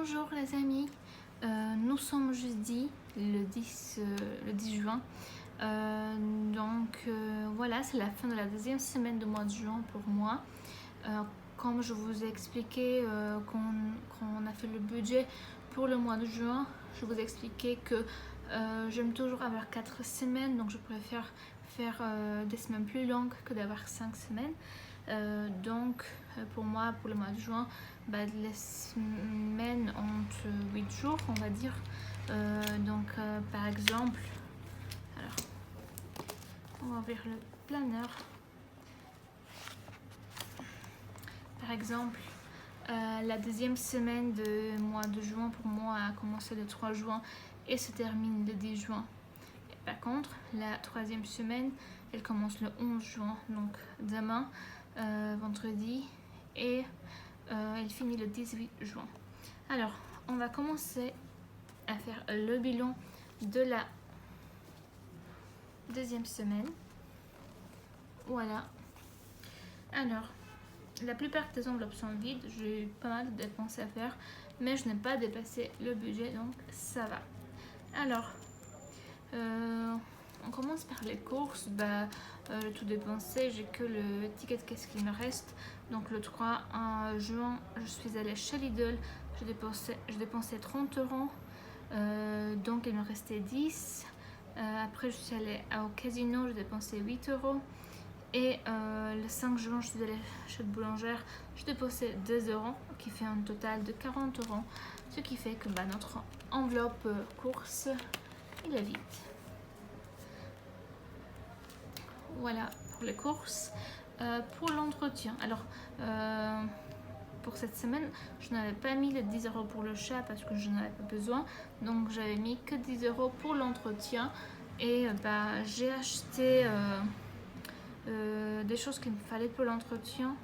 Bonjour les amis, nous sommes jeudi le 10 juin. Voilà, c'est la fin de la deuxième semaine du mois de juin pour moi. Comme je vous ai expliqué qu'on a fait le budget pour le mois de juin, je vous ai expliqué que j'aime toujours avoir 4 semaines, donc je préfère faire des semaines plus longues que d'avoir 5 semaines. Pour moi, pour le mois de juin, les semaines ont 8 jours, on va dire. Par exemple, alors, on va ouvrir le planeur. Par exemple, la deuxième semaine du mois de juin pour moi a commencé le 3 juin et se termine le 10 juin. Et par contre, la troisième semaine, elle commence le 11 juin, donc demain, vendredi, et elle finit le 18 juin. Alors, on va commencer à faire le bilan de la deuxième semaine. Voilà. Alors, la plupart des enveloppes sont vides. J'ai eu pas mal de dépenses à faire, mais je n'ai pas dépassé le budget, donc ça va. Alors, on commence par les courses. J'ai tout dépensé, j'ai que le ticket de caisse qui me reste. Donc le 3 juin, je suis allée chez Lidl, j'ai dépensé 30 euros. Donc il me restait 10. Après je suis allée au casino, j'ai dépensé 8 euros. Et le 5 juin, je suis allée chez le boulangère, j'ai dépensé 2 euros, qui fait un total de 40 euros. Ce qui fait que notre enveloppe course, il est vide. Voilà pour les courses. Pour l'entretien, alors pour cette semaine, je n'avais pas mis les 10 euros pour le chat parce que je n'en avais pas besoin. Donc j'avais mis que 10 euros pour l'entretien. Et j'ai acheté des choses qu'il me fallait pour l'entretien.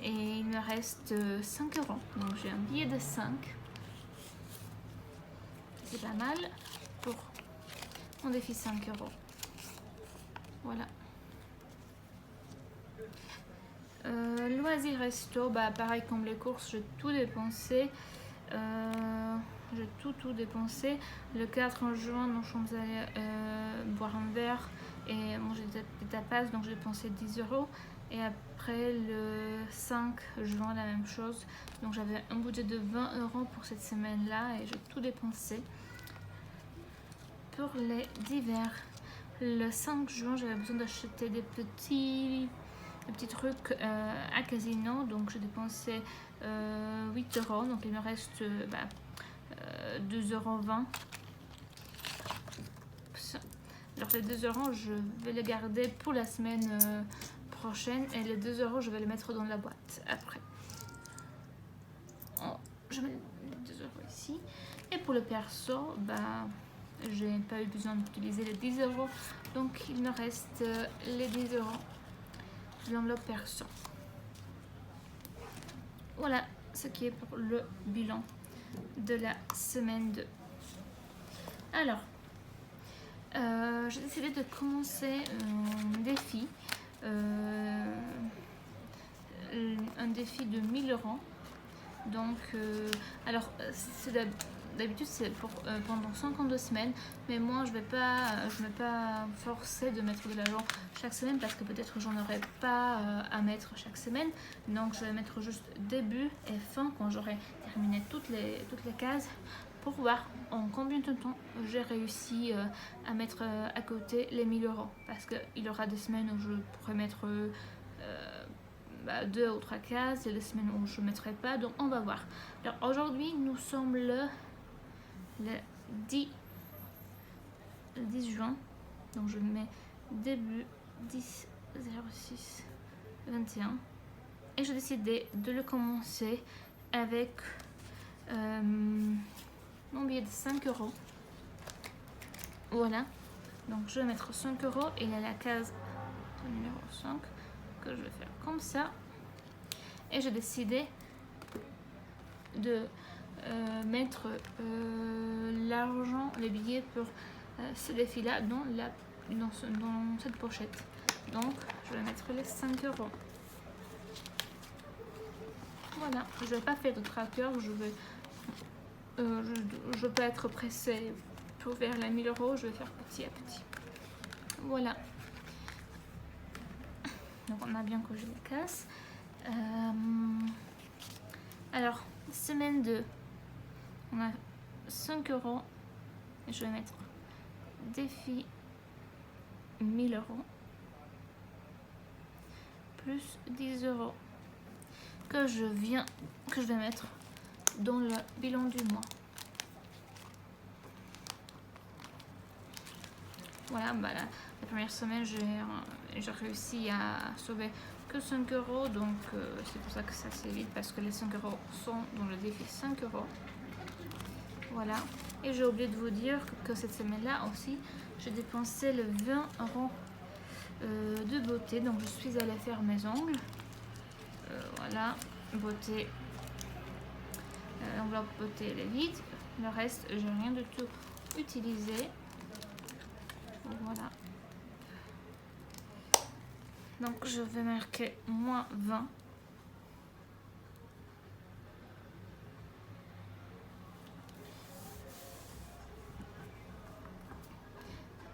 Et il me reste 5 euros. Donc j'ai un billet de 5. C'est pas mal pour mon défi 5 euros. Voilà. Loisirs resto, pareil comme les courses, j'ai tout dépensé. J'ai tout dépensé. Le 4 juin, nous sommes allés boire un verre et manger des tapas, donc j'ai dépensé 10 euros. Et après le 5 juin, la même chose. Donc j'avais un budget de 20 euros pour cette semaine-là et j'ai tout dépensé. Pour les divers, le 5 juin, j'avais besoin d'acheter des petits trucs à casino, donc j'ai dépensé 8 euros, donc il me reste 2,20 euros. Alors les 2 euros, je vais les garder pour la semaine prochaine, et les 2 euros, je vais les mettre dans la boîte après. Je mets les 2 euros ici. Et pour le perso, j'ai pas eu besoin d'utiliser les 10 euros, donc il me reste les 10 euros de l'enveloppe perso. Voilà ce qui est pour le bilan de la semaine 2. Alors, j'ai décidé de commencer un défi. Un défi de 1000 euros. Donc, d'habitude c'est pour pendant 52 semaines, mais moi je vais pas forcer de mettre de l'argent chaque semaine parce que peut-être j'en aurai pas à mettre chaque semaine. Donc je vais mettre juste début et fin quand j'aurai terminé toutes les cases pour voir en combien de temps j'ai réussi à mettre à côté les 1000 euros, parce qu'il y aura des semaines où je pourrais mettre 2 ou 3 cases et les semaines où je ne mettrai pas, donc on va voir. Alors aujourd'hui nous sommes le 10 juin, donc je mets début 10 06 21 et j'ai décidé de le commencer avec mon billet de 5 euros. Voilà, donc je vais mettre 5 euros et il y a la case numéro 5 que je vais faire comme ça, et j'ai décidé de mettre l'argent, les billets pour ce défi là dans cette pochette. Donc je vais mettre les 5 euros. Voilà, je vais pas faire de tracker, je vais je peux être pressée pour vers les 1000 €, je vais faire petit à petit. Voilà. Donc on a bien coché les cases. Alors, semaine 2, on a 5 €. Et je vais mettre défi 1000 € plus 10 € que je vais mettre dans le bilan du mois. Voilà, bah la première semaine, j'ai réussi à sauver que 5 €, donc c'est pour ça que ça c'est vite, parce que les 5 € sont dans le défi 5 €. Voilà, et j'ai oublié de vous dire que cette semaine-là aussi, j'ai dépensé le 20 € de beauté, donc je suis allée faire mes ongles. Voilà, beauté, l'enveloppe beauté elle est vide, le reste j'ai rien du tout utilisé. Voilà, donc je vais marquer moins 20.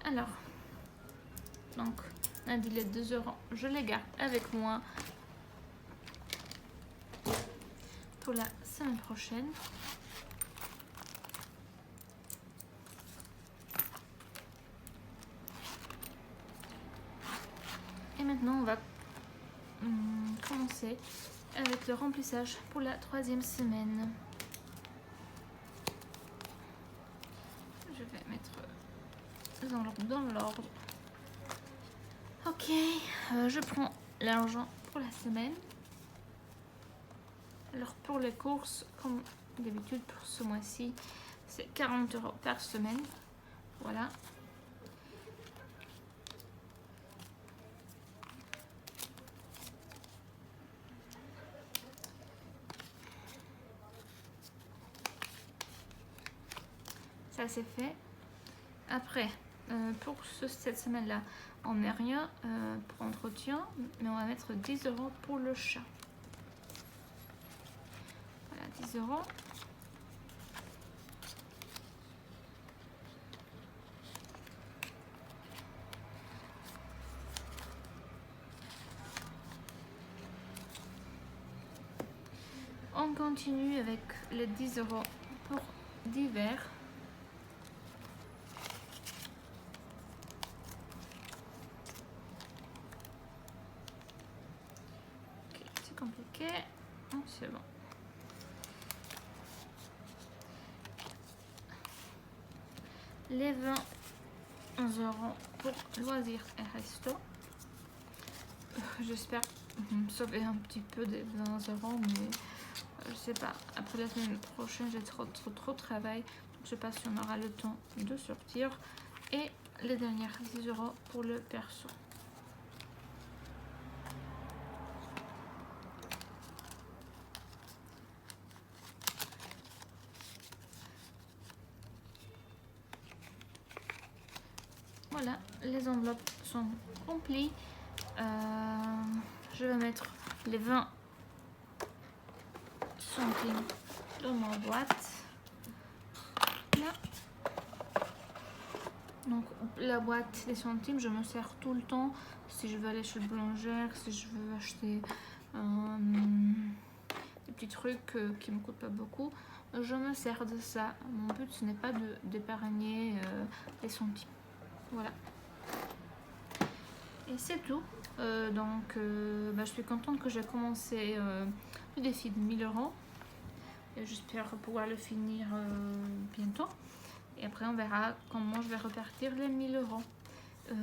Alors, donc on a dit les 2 €, je les garde avec moi pour la semaine prochaine. Et maintenant on va commencer avec le remplissage pour la 3e semaine. Je vais mettre dans l'ordre. Ok, je prends l'argent pour la semaine. Alors pour les courses, comme d'habitude pour ce mois-ci, c'est 40 € par semaine. Voilà. Ça c'est fait. Après, pour cette semaine-là, on met rien pour entretien, mais on va mettre 10 € pour le chat. Voilà, 10 €. On continue avec les 10 € pour d'hiver. Ok, c'est compliqué. Oh, c'est bon. Les 20 € pour loisirs et resto. J'espère sauver un petit peu des 20 €, mais je sais pas. Après la semaine prochaine, j'ai trop de travail. Donc je sais pas si on aura le temps de sortir. Et les dernières 10 € pour le perso. Voilà, les enveloppes sont remplies. Je vais mettre les 20 centimes dans ma boîte. Là. Donc la boîte des centimes, je me sers tout le temps. Si je veux aller chez le boulanger, si je veux acheter des petits trucs qui me coûtent pas beaucoup, je me sers de ça. Mon but ce n'est pas d'épargner les centimes. Voilà. Et c'est tout. Je suis contente que j'ai commencé le défi de 1000 €. Et j'espère pouvoir le finir bientôt. Et après on verra comment je vais repartir les 1000 €.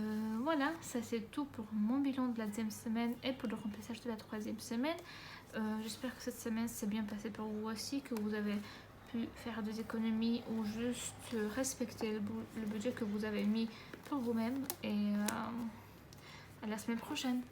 Voilà, ça c'est tout pour mon bilan de la 2e semaine et pour le remplissage de la 3e semaine. J'espère que cette semaine s'est bien passée pour vous aussi, que vous avez pu faire des économies ou juste respecter le budget que vous avez mis pour vous-même. Et à la semaine prochaine.